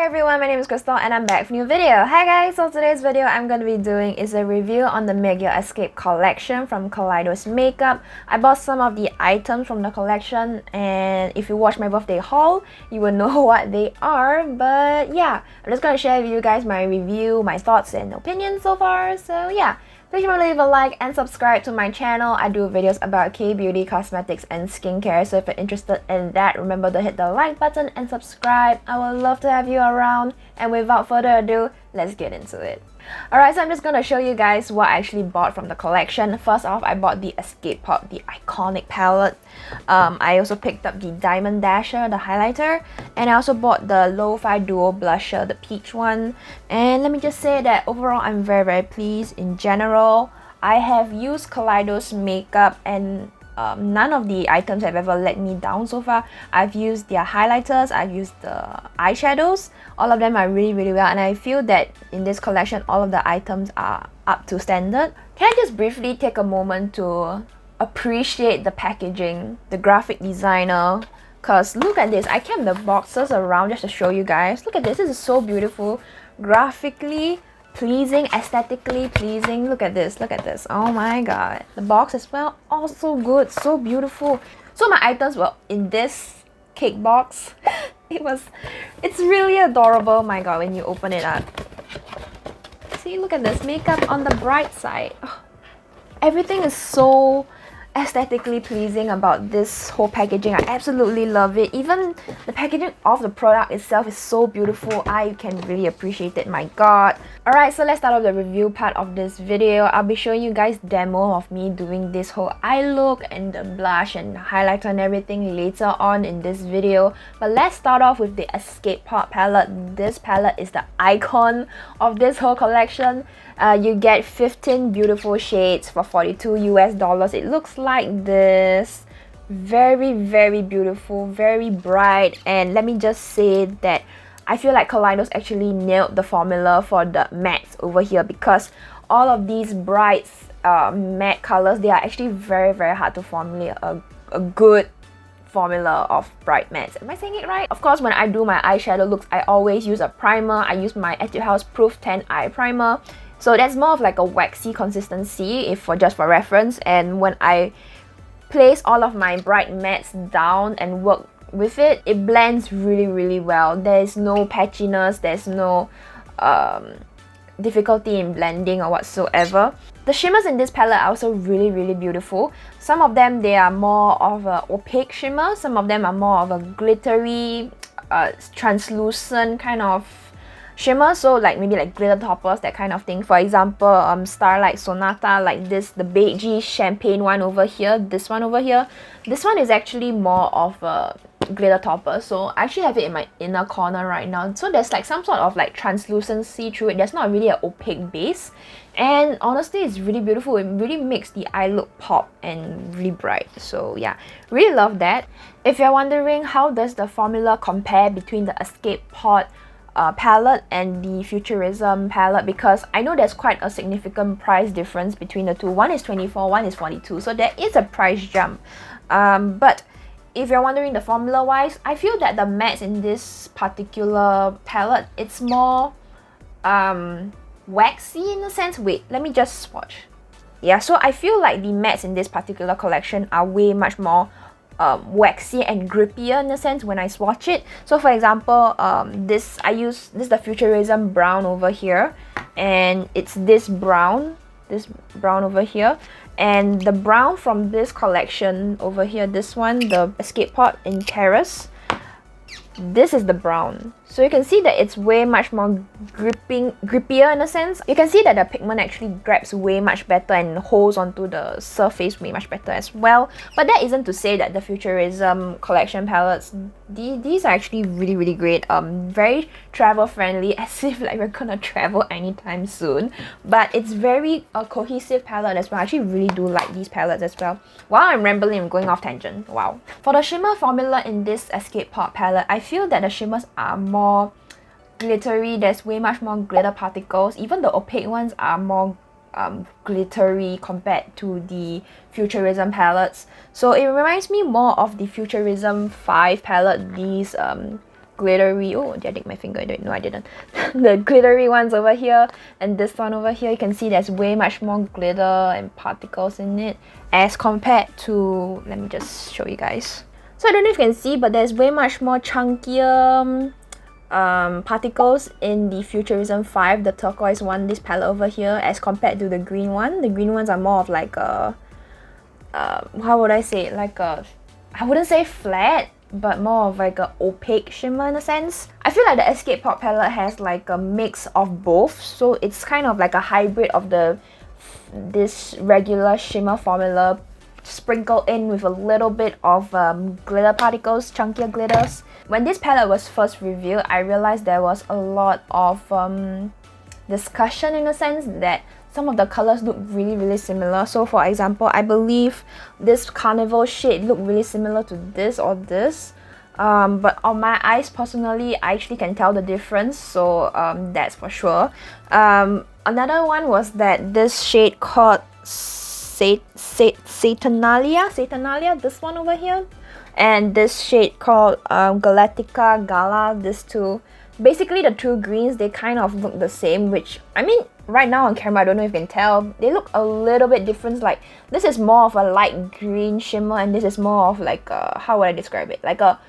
Hi everyone, my name is Crystal and I'm back for a new video. Hi guys, so today's video I'm going to be doing is a review on the Make Your Escape collection from Kaleidos Makeup. I bought some of the items from the collection, and if you watch my birthday haul, you will know what they are. But yeah, I'm just going to share with you guys my review, my thoughts and opinions so far. So yeah, please remember to leave a like and subscribe to my channel. I do videos about K-beauty, cosmetics, and skincare. So if you're interested in that, remember to hit the like button and subscribe. I would love to have you around. And without further ado, let's get into it. Alright, so I'm just gonna show you guys what I actually bought from the collection. First off, I bought the Escape Pop, the iconic palette. I also picked up the Diamond Dasher, the highlighter. And I also bought the Lo-Fi Duo Blusher, the peach one. And let me just say that overall, I'm very pleased in general. I have used Kaleidos makeup and none of the items have ever let me down so far. I've used their highlighters, I've used the eyeshadows. All of them are really well, and I feel that in this collection, all of the items are up to standard. Can I just briefly take a moment to appreciate the packaging, the graphic designer? Cause look at this, I kept the boxes around just to show you guys. Look at this is so beautiful, graphically pleasing, aesthetically pleasing. Look at this, oh my god. The box as well, also good, so beautiful. So my items were in this cake box. It's really adorable. My god, when you open it up, see, look at this, makeup on the bright side. Oh, everything is so aesthetically pleasing about this whole packaging. I absolutely love it. Even the packaging of the product itself is so beautiful. I can really appreciate it, my god. Alright, so let's start off the review part of this video. I'll be showing you guys demo of me doing this whole eye look and the blush and highlighter and everything later on in this video. But let's start off with the Escape Pop palette. This palette is the icon of this whole collection. You get 15 beautiful shades for $42 US. It looks like this. Very beautiful, very bright. And let me just say that I feel like Kaleidos actually nailed the formula for the mattes over here, because all of these bright matte colors, they are actually very hard to formulate a good formula of bright mattes. Am I saying it right? Of course, when I do my eyeshadow looks, I always use a primer. I use my Etude House Proof 10 Eye Primer. So that's more of like a waxy consistency, just for reference. And when I place all of my bright mattes down and work with it, it blends really well. There's no patchiness, there's no difficulty in blending or whatsoever. The shimmers in this palette are also really beautiful. Some of them, they are more of a opaque shimmer, some of them are more of a glittery, translucent kind of shimmer, so like maybe like glitter toppers, that kind of thing. For example, Starlight Sonata, like this, the beigey champagne one over here, this one over here. This one is actually more of a glitter topper, so I actually have it in my inner corner right now. So there's like some sort of like translucency through it. There's not really an opaque base, and honestly it's really beautiful. It really makes the eye look pop and really bright. So yeah, really love that. If you're wondering how does the formula compare between the Escape Pop palette and the Futurism palette, because I know there's quite a significant price difference between the two. One is 24, one is 42, so there is a price jump. But if you're wondering the formula wise, I feel that the mattes in this particular palette, it's more waxy in a sense. Wait, let me just swatch. Yeah, so I feel like the mattes in this particular collection are way much more waxy and grippier in a sense when I swatch it. So for example, this is the Futurism brown over here, and it's this brown over here, and the brown from this collection over here, this one, the Escape Pop in Terrace, this is the brown. So you can see that it's way much more grippier in a sense. You can see that the pigment actually grabs way much better and holds onto the surface way much better as well. But that isn't to say that the Futurism collection palettes, these are actually really great. Very travel friendly, as if like we're gonna travel anytime soon. But it's very cohesive palette as well. I actually really do like these palettes as well. Wow, I'm rambling, I'm going off tangent. Wow. For the shimmer formula in this Escape Pop palette, I feel that the shimmers are more glittery. There's way much more glitter particles. Even the opaque ones are more glittery compared to the Futurism palettes. So it reminds me more of the Futurism 5 palette, these glittery, oh, did I dig my finger into it? No, I didn't. The glittery ones over here, and this one over here, you can see there's way much more glitter and particles in it as compared to, let me just show you guys. So I don't know if you can see, but there's way much more chunkier particles in the Futurism 5, the turquoise one, this palette over here, as compared to the green one. The green ones are more of like a, how would I say it, like a, I wouldn't say flat, but more of like a opaque shimmer in a sense. I feel like the Escape Pop palette has like a mix of both, so it's kind of like a hybrid of this regular shimmer formula sprinkled in with a little bit of glitter particles, chunkier glitters. When this palette was first revealed, I realized there was a lot of discussion in a sense that some of the colors look really similar. So for example, I believe this Carnival shade looked really similar to this or this. But on my eyes personally, I actually can tell the difference, so that's for sure. Another one was that this shade called Saturnalia, this one over here, and this shade called Galactica Gala, these two. Basically the two greens, they kind of look the same, which, I mean, right now on camera, I don't know if you can tell, they look a little bit different. Like, this is more of a light green shimmer, and this is more of like a, how would I describe it? Like a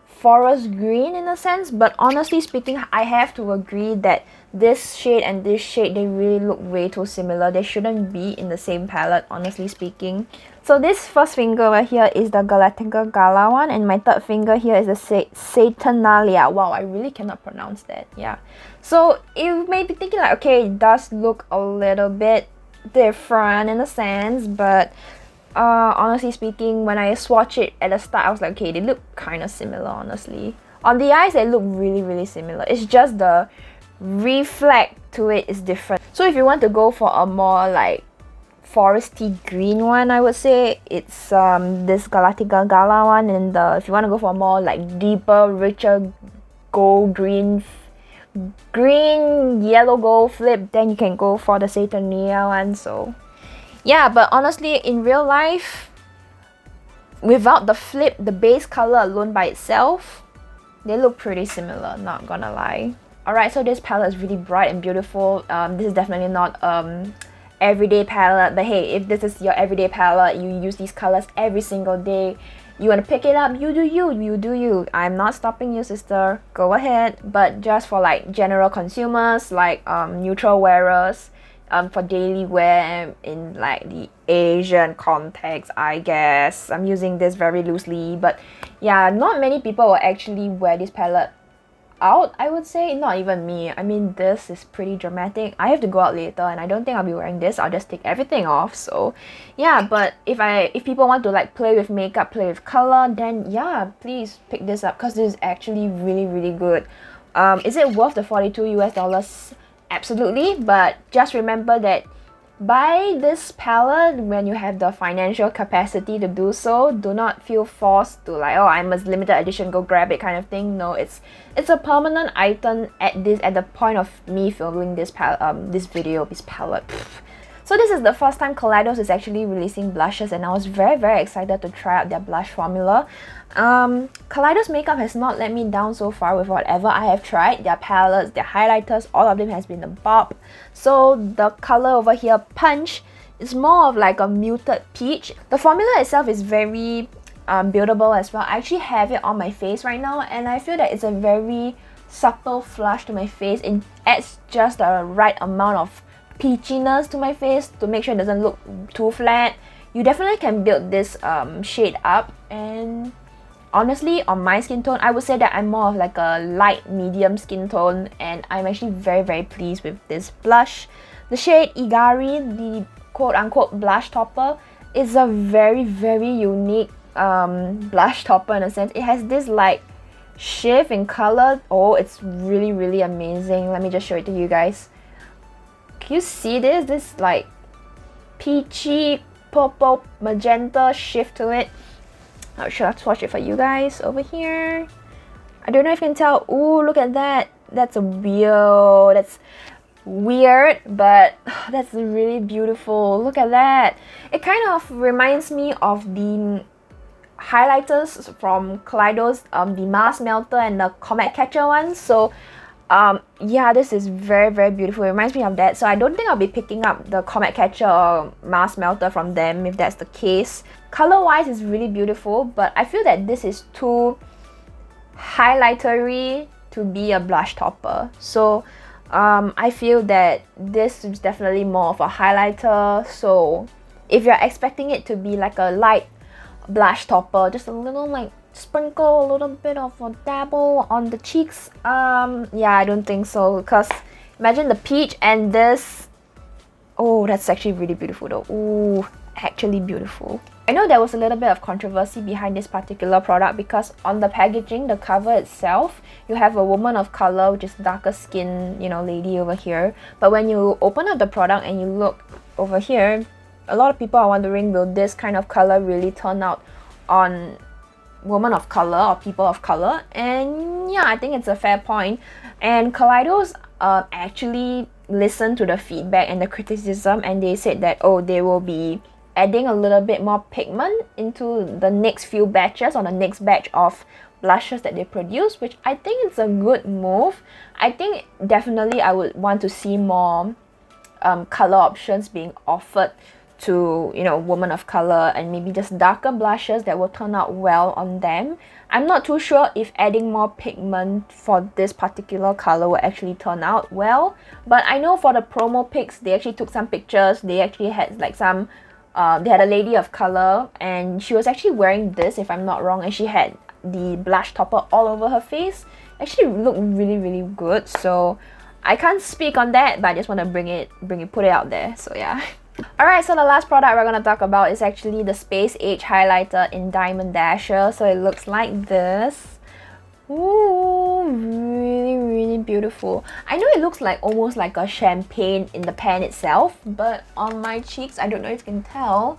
forest green in a sense. But honestly speaking, I have to agree that this shade and this shade, they really look way too similar. They shouldn't be in the same palette, honestly speaking. So this first finger over here is the Galactica Gala one, and my third finger here is the Saturnalia. Wow, I really cannot pronounce that. Yeah. So you may be thinking like, okay, it does look a little bit different in a sense, but honestly speaking, when I swatched it at the start, I was like, okay, they look kind of similar, honestly. On the eyes, they look really similar. It's just the reflect to it is different. So if you want to go for a more like foresty green one, I would say it's this Galactica Gala one, and if you want to go for a more like deeper, richer gold green yellow gold flip, then you can go for the Saturnalia one. So yeah, but honestly, in real life, without the flip, the base color alone by itself, they look pretty similar, not gonna lie. Alright, so this palette is really bright and beautiful. This is definitely not everyday palette, but hey, if this is your everyday palette, you use these colors every single day, you want to pick it up, you do you. I'm not stopping you, sister, go ahead. But just for like general consumers, like neutral wearers, for daily wear in like the Asian context, I guess I'm using this very loosely, but yeah, not many people will actually wear this palette out, I would say. Not even me. I mean, this is pretty dramatic. I have to go out later, and I don't think I'll be wearing this. I'll just take everything off. So yeah, but if people want to like play with makeup, play with color, then yeah, please pick this up, because this is actually really good. Is it worth the $42 US? Absolutely, but just remember that buy this palette when you have the financial capacity to do so. Do not feel forced to like, oh, I'm a limited edition, go grab it kind of thing. No, it's a permanent item at the point of me filming this video, this palette. So this is the first time Kaleidos is actually releasing blushes, and I was very excited to try out their blush formula. Kaleidos makeup has not let me down so far with whatever I have tried. Their palettes, their highlighters, all of them has been a bop. So the color over here, Punch, is more of like a muted peach. The formula itself is very buildable as well. I actually have it on my face right now, and I feel that it's a very subtle flush to my face. It adds just the right amount of peachiness to my face to make sure it doesn't look too flat. You definitely can build this shade up, and honestly, on my skin tone, I would say that I'm more of like a light medium skin tone, and I'm actually very pleased with this blush. The shade Igari, the quote-unquote blush topper, is a very unique blush topper in a sense. It has this like shift in color. Oh, it's really amazing. Let me just show it to you guys. Can you see this? This like peachy, purple, magenta shift to it. I'll swatch it for you guys over here. I don't know if you can tell. Ooh, look at that. That's weird, but that's really beautiful. Look at that. It kind of reminds me of the, highlighters from Kaleidos, the Mars Melter and the Comet Catcher one. So yeah, this is very beautiful. It reminds me of that. So I don't think I'll be picking up the Comet Catcher or Mars Melter from them if that's the case. Color wise is really beautiful, but I feel that this is too highlightery to be a blush topper. So I feel that this is definitely more of a highlighter. So if you're expecting it to be like a light blush topper, just a little like sprinkle a little bit of a dabble on the cheeks, yeah, I don't think so, because imagine the peach and this. Oh, that's actually really beautiful though. Ooh, actually beautiful. I know there was a little bit of controversy behind this particular product because on the packaging, the cover itself, you have a woman of color, which is darker skin, you know, lady over here. But when you open up the product and you look over here, a lot of people are wondering, will this kind of color really turn out on women of color or people of color? And yeah, I think it's a fair point. And Kaleidos actually listened to the feedback and the criticism, and they said that, oh, they will be adding a little bit more pigment into the next few batches or the next batch of blushes that they produce, which I think is a good move. I think definitely I would want to see more color options being offered to, you know, women of color, and maybe just darker blushes that will turn out well on them. I'm not too sure if adding more pigment for this particular color will actually turn out well, but I know for the promo pics, they actually took some pictures. They actually had like some they had a lady of color and she was actually wearing this, if I'm not wrong, and she had the blush topper all over her face. Actually looked really good. So I can't speak on that, but I just want to put it out there. So yeah. Alright, so the last product we're going to talk about is actually the Space Age highlighter in Diamond Dasher. So it looks like this. Ooh, really beautiful. I know it looks like almost like a champagne in the pan itself, but on my cheeks, I don't know if you can tell,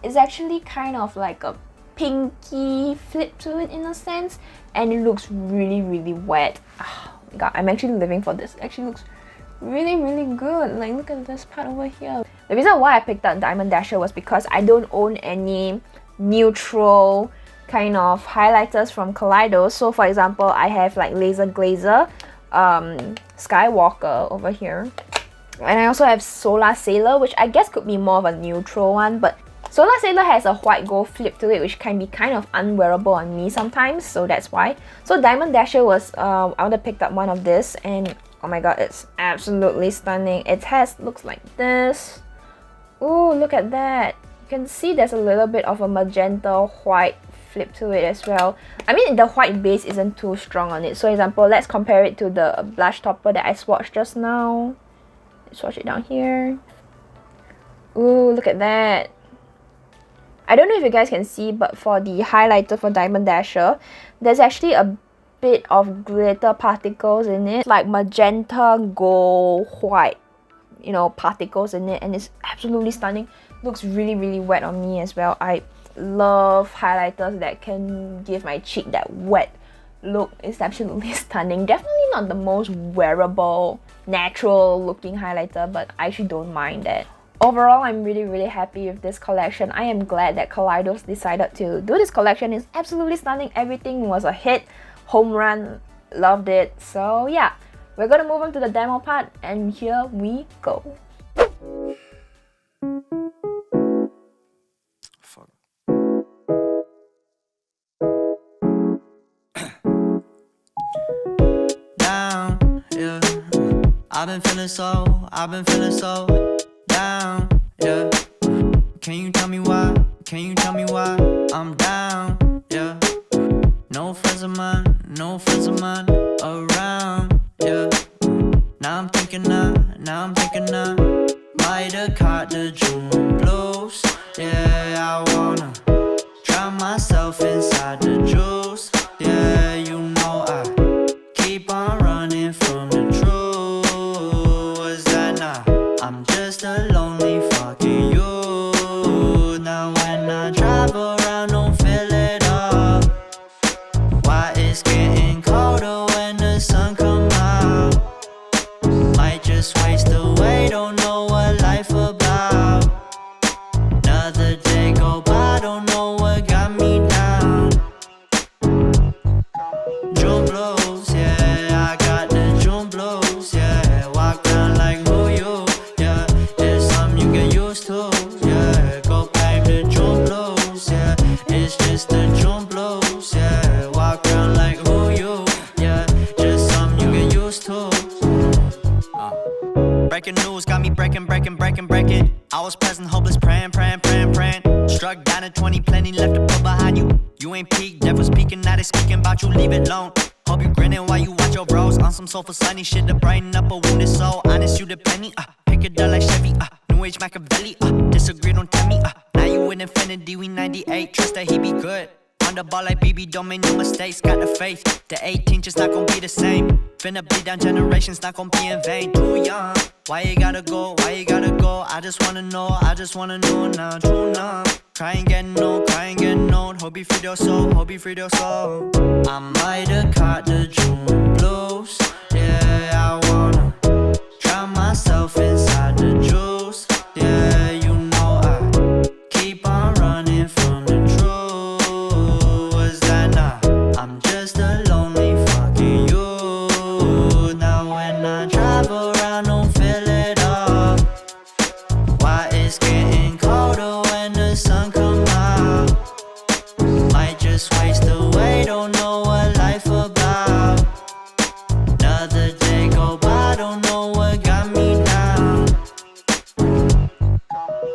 it's actually kind of like a pinky flip to it in a sense, and it looks really wet. Oh my god, I'm actually living for this. It actually looks really good. Like, look at this part over here. The reason why I picked up Diamond Dasher was because I don't own any neutral kind of highlighters from Kaleidos. So for example, I have like Laser Glazer, Skywalker over here, and I also have Solar Sailor, which I guess could be more of a neutral one, but Solar Sailor has a white gold flip to it, which can be kind of unwearable on me sometimes, so that's why. So Diamond Dasher was, I would have picked up one of this, and oh my god, it's absolutely stunning. It looks like this. Ooh, look at that. You can see there's a little bit of a magenta white flip to it as well. I mean, the white base isn't too strong on it. So example, let's compare it to the blush topper that I swatched just now. Let's swatch it down here. Ooh, look at that. I don't know if you guys can see, but for the highlighter for Diamond Dasher, there's actually a bit of glitter particles in it, like magenta, gold, white, you know, particles in it, and it's absolutely stunning. Looks really wet on me as well. I love highlighters that can give my cheek that wet look. It's absolutely stunning. Definitely not the most wearable, natural looking highlighter, but I actually don't mind that. Overall, I'm really happy with this collection. I am glad that Kaleidos decided to do this collection. It's absolutely stunning. Everything was a hit, home run, loved it. So yeah, we're gonna move on to the demo part, and here we go. Down, yeah. I've been feeling so down, yeah. Can you tell me why? Can you tell me why I'm down, yeah? No friends of mine around, yeah. Now I'm thinking might have caught the June blues. Yeah, I wanna drown myself inside the juice. Yeah, you know I keep on running from the truth. Was that not? I'm just a lonely fucking you. Now when I drive around, don't feel it all. Why it's getting colder when the sun come out? Might just waste away, don't know what life about. Another day go by, don't know what got me down. breaking news got me breaking. I was present, hopeless, praying. Struck down at 20, plenty left to put behind you. You ain't peaked, devil's speaking, now they speaking about you, leave it alone. Hope you grinning while you watch your bros on some soulful sunny shit to brighten up a wounded soul. Honest, you the penny, pick it up like Chevy, New Age Machiavelli, disagree, don't tell me, now you in infinity, we 98, trust that he be good. On the ball like BB, don't make no mistakes, got the faith. The 18 just not gon' be the same. Finna bleed down generations, not gon' be in vain. Too young, why you gotta go, I just wanna know now, true numb. Crying, getting old, hope you freed your soul, I might have caught the June blues. Yeah, I wanna drown myself inside the juice. Yeah, you know I keep on running from the truth. Was that not? I'm just a lonely fucking you. Now when I drive around, don't feel it all. Why it's getting colder when the sun come out? Might just waste away, don't know what life about. Another day go by, don't know what got me down.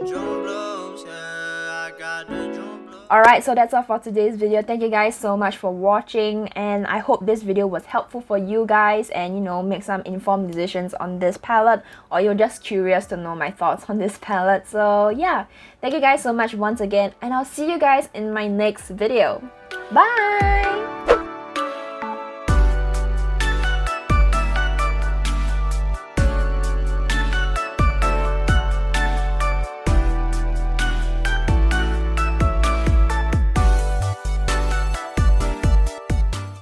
June blues, yeah, I got the June blues. Alright, so that's all for today's video. Thank you guys so much for watching, and I hope this video was helpful for you guys and, you know, make some informed decisions on this palette, or you're just curious to know my thoughts on this palette. So yeah, thank you guys so much once again, and I'll see you guys in my next video. Bye!